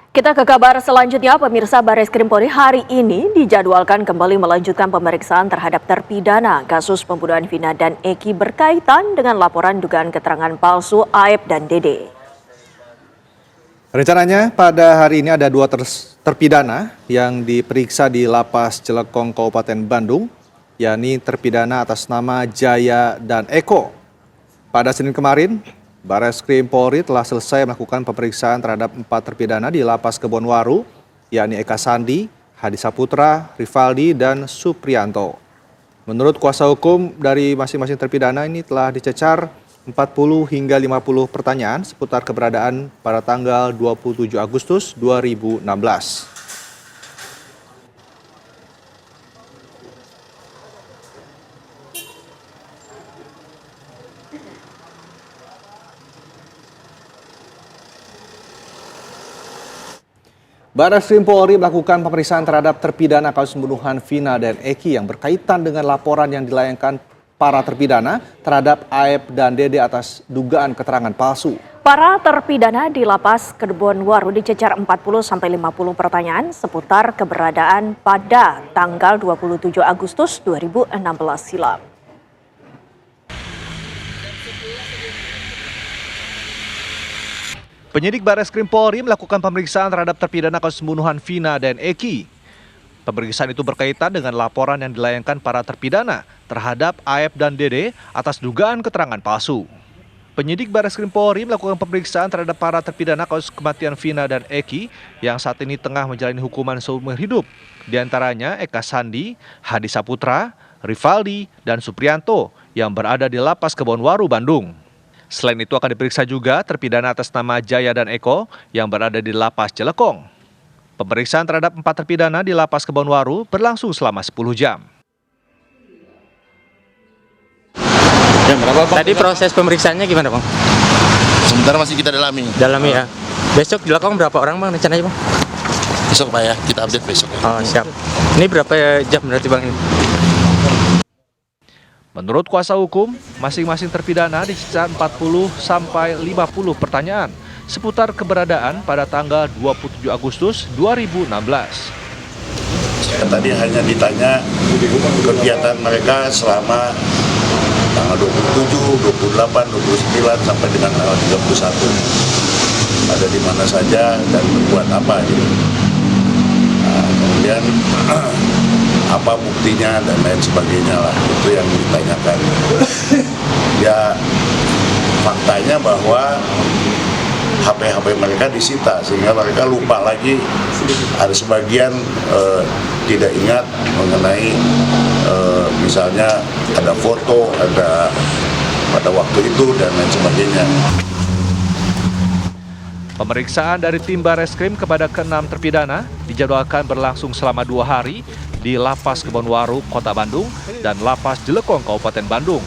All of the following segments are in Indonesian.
Kita ke kabar selanjutnya, pemirsa. Bareskrim Polri hari ini dijadwalkan kembali melanjutkan pemeriksaan terhadap terpidana kasus pembunuhan Vina dan Eki berkaitan dengan laporan dugaan keterangan palsu Aep dan Dede. Rencananya pada hari ini ada dua terpidana yang diperiksa di Lapas Jelekong Kabupaten Bandung, yakni terpidana atas nama Jaya dan Eko. Pada Senin kemarin, Bareskrim Polri telah selesai melakukan pemeriksaan terhadap 4 terpidana di Lapas Kebonwaru, yakni Eka Sandi, Hadi Saputra, Rivaldi, dan Suprianto. Menurut kuasa hukum dari masing-masing terpidana ini telah dicecar 40 hingga 50 pertanyaan seputar keberadaan pada tanggal 27 Agustus 2016. Bareskrim Polri melakukan pemeriksaan terhadap terpidana kasus pembunuhan Vina dan Eki yang berkaitan dengan laporan yang dilayangkan para terpidana terhadap Aep dan Dede atas dugaan keterangan palsu. Para terpidana di Lapas Kebonwaru dicecar 40-50 pertanyaan seputar keberadaan pada tanggal 27 Agustus 2016 silam. Penyidik Bareskrim Polri melakukan pemeriksaan terhadap terpidana kasus pembunuhan Vina dan Eki. Pemeriksaan itu berkaitan dengan laporan yang dilayangkan para terpidana terhadap Aep dan Dede atas dugaan keterangan palsu. Penyidik Bareskrim Polri melakukan pemeriksaan terhadap para terpidana kasus kematian Vina dan Eki yang saat ini tengah menjalani hukuman seumur hidup. Di antaranya Eka Sandi, Hadi Saputra, Rivaldi, dan Suprianto yang berada di Lapas Kebonwaru, Bandung. Selain itu akan diperiksa juga terpidana atas nama Jaya dan Eko yang berada di Lapas Jelekong. Pemeriksaan terhadap 4 terpidana di Lapas Kebonwaru berlangsung selama 10 jam. Tadi proses pemeriksaannya gimana, Bang? Sementara masih kita dalami. Dalami ya. Besok di Lekong berapa orang, Bang, rencananya, Bang? Besok Pak ya, kita update besok ya. Oh, siap. Ini berapa jam berarti, Bang, ini? Menurut kuasa hukum, masing-masing terpidana dicecar 40 sampai 50 pertanyaan seputar keberadaan pada tanggal 27 Agustus 2016. Tadi hanya ditanya kegiatan mereka selama tanggal 27, 28, 29 sampai dengan tanggal 31. Ada di mana saja dan berbuat apa gitu. Nah, kemudian apa buktinya dan lain sebagainya lah, itu yang ditanyakan. Ya faktanya bahwa HP-HP mereka disita sehingga mereka lupa lagi, ada sebagian tidak ingat mengenai misalnya ada foto, ada pada waktu itu dan lain sebagainya. Pemeriksaan dari tim Bareskrim kepada ke-6 terpidana dijadwalkan berlangsung selama 2 hari di Lapas Kebonwaru, Kota Bandung dan Lapas Jelekong, Kabupaten Bandung.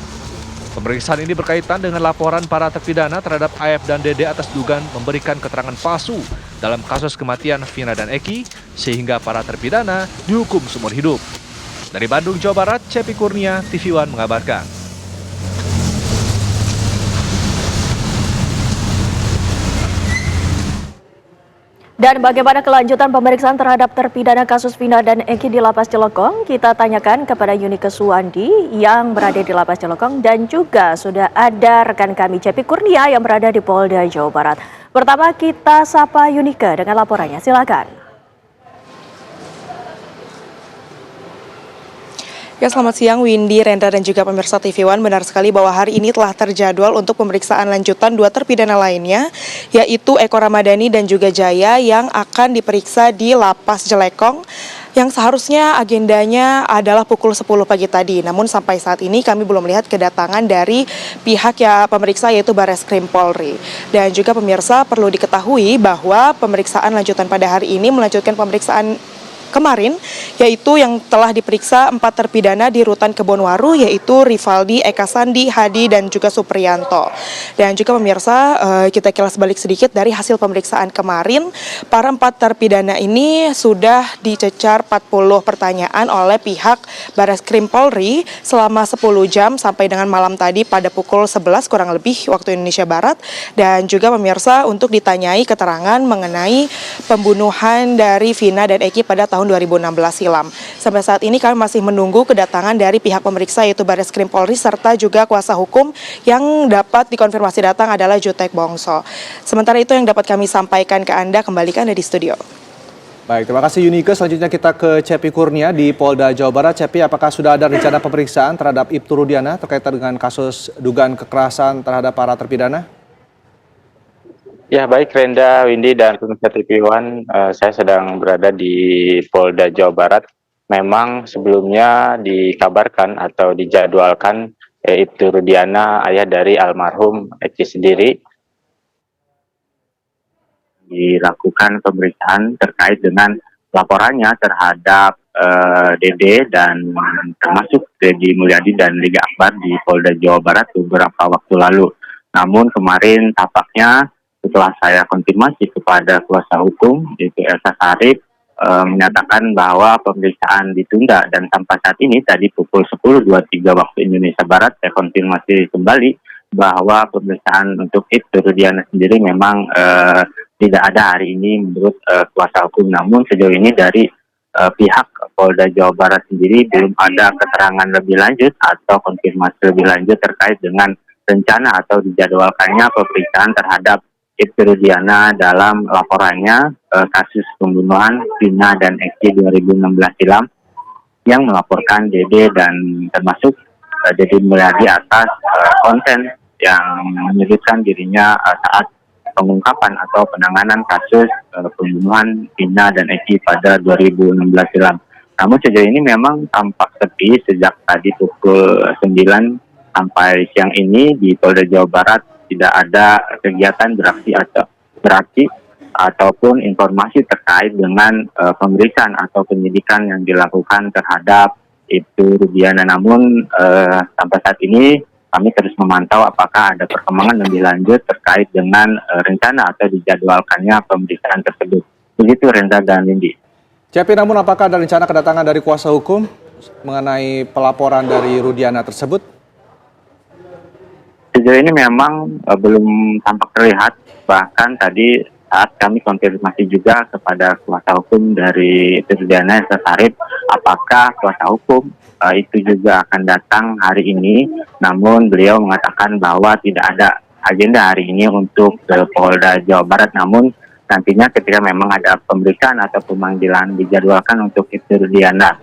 Pemeriksaan ini berkaitan dengan laporan para terpidana terhadap Aep dan Dede atas dugaan memberikan keterangan palsu dalam kasus kematian Vina dan Eki, sehingga para terpidana dihukum seumur hidup. Dari Bandung, Jawa Barat, Cepi Kurnia, TV One mengabarkan. Dan bagaimana kelanjutan pemeriksaan terhadap terpidana kasus Vina dan Eki di Lapas Jelekong? Kita tanyakan kepada Yunike Suwandi yang berada di Lapas Jelekong dan juga sudah ada rekan kami Cepi Kurnia yang berada di Polda Jawa Barat. Pertama kita sapa Yunike dengan laporannya, silakan. Ya, selamat siang Windy, Rendra, dan juga pemirsa TV One. Benar sekali bahwa hari ini telah terjadwal untuk pemeriksaan lanjutan 2 terpidana lainnya, yaitu Eko Ramadhani dan juga Jaya yang akan diperiksa di Lapas Jelekong, yang seharusnya agendanya adalah pukul 10 pagi tadi. Namun sampai saat ini kami belum melihat kedatangan dari pihak yang pemeriksa, yaitu Bareskrim Polri. Dan juga pemirsa, perlu diketahui bahwa pemeriksaan lanjutan pada hari ini melanjutkan pemeriksaan kemarin, yaitu yang telah diperiksa 4 terpidana di Rutan Kebonwaru, yaitu Rivaldi, Eka Sandi, Hadi, dan juga Supriyanto. Dan juga pemirsa, kita kilas balik sedikit dari hasil pemeriksaan kemarin, para 4 terpidana ini sudah dicecar 40 pertanyaan oleh pihak Barreskrim Polri selama 10 jam sampai dengan malam tadi pada pukul 11 kurang lebih waktu Indonesia Barat. Dan juga pemirsa untuk ditanyai keterangan mengenai pembunuhan dari Vina dan Eki pada tahun 2016 silam. Sampai saat ini kami masih menunggu kedatangan dari pihak pemeriksa yaitu Barreskrim Polri serta juga kuasa hukum yang dapat dikonfirmasi datang adalah Jutek Bongso. Sementara itu yang dapat kami sampaikan ke Anda, kembali ke Anda di studio. Baik, terima kasih Yunike. Selanjutnya kita ke Cepi Kurnia di Polda Jawa Barat. Cepi, apakah sudah ada rencana pemeriksaan terhadap Ibtu Rudiana terkait dengan kasus dugaan kekerasan terhadap para terpidana? Ya baik Renda, Windy, dan pemirsa TV One, saya sedang berada di Polda Jawa Barat. Memang sebelumnya dikabarkan atau dijadwalkan Ibtu Rudiana, ayah dari almarhum Eki sendiri, dilakukan pemeriksaan terkait dengan laporannya terhadap Dede dan termasuk Dedi Mulyadi dan Liga Akbar di Polda Jawa Barat beberapa waktu lalu. Namun kemarin tampaknya setelah saya konfirmasi kepada kuasa hukum yaitu Elsa Sarip menyatakan bahwa pemeriksaan ditunda, dan sampai saat ini tadi pukul 10.23 waktu Indonesia Barat saya konfirmasi kembali bahwa pemeriksaan untuk Ibtu Rudiana sendiri memang tidak ada hari ini menurut kuasa hukum. Namun sejauh ini dari pihak Polda Jawa Barat sendiri belum ada keterangan lebih lanjut atau konfirmasi lebih lanjut terkait dengan rencana atau dijadwalkannya pemeriksaan terhadap Ibtu Rudiana dalam laporannya kasus pembunuhan Vina dan Eki 2016 silam yang melaporkan Dede dan termasuk Dedi Mulyadi atas konten yang menyebutkan dirinya saat pengungkapan atau penanganan kasus pembunuhan Vina dan Eki pada 2016 silam. Namun sejauh ini memang tampak sepi sejak tadi pukul 9 sampai siang ini di Polda Jawa Barat. Tidak ada kegiatan beraksi ataupun informasi terkait dengan pemeriksaan atau penyidikan yang dilakukan terhadap Ibtu Rudiana. Namun sampai saat ini kami terus memantau apakah ada perkembangan lebih lanjut terkait dengan rencana atau dijadwalkannya pemeriksaan tersebut. Begitu Renda dan Windy. Cepi, namun apakah ada rencana kedatangan dari kuasa hukum mengenai pelaporan dari Rudiana tersebut? Sejauh ini memang belum tampak terlihat, bahkan tadi saat kami konfirmasi juga kepada kuasa hukum dari Rudiana, Elsa Sarip, apakah kuasa hukum itu juga akan datang hari ini, namun beliau mengatakan bahwa tidak ada agenda hari ini untuk Polda Jawa Barat, namun nantinya ketika memang ada pemeriksaan atau pemanggilan dijadwalkan untuk Ibtu Rudiana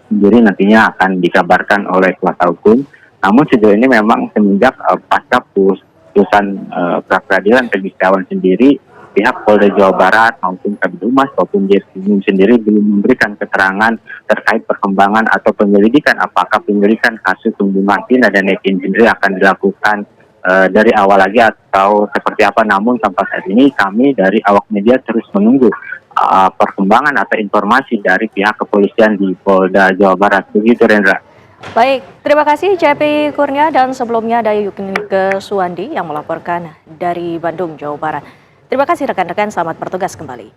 sendiri nantinya akan dikabarkan oleh kuasa hukum. Namun sejauh ini memang semenjak pasca putusan pra-peradilan Peggy Setiawan sendiri, pihak Polda Jawa Barat maupun Kabid Humas maupun Dirkrimum sendiri belum memberikan keterangan terkait perkembangan atau penyelidikan apakah penyelidikan kasus pembunuhan Vina dan Eki sendiri akan dilakukan dari awal lagi atau seperti apa. Namun sampai saat ini kami dari awak media terus menunggu perkembangan atau informasi dari pihak kepolisian di Polda Jawa Barat. Begitu Rendra. Baik, terima kasih Cepi Kurnia, dan sebelumnya ada Yunike Suwandi yang melaporkan dari Bandung, Jawa Barat. Terima kasih rekan-rekan, selamat bertugas kembali.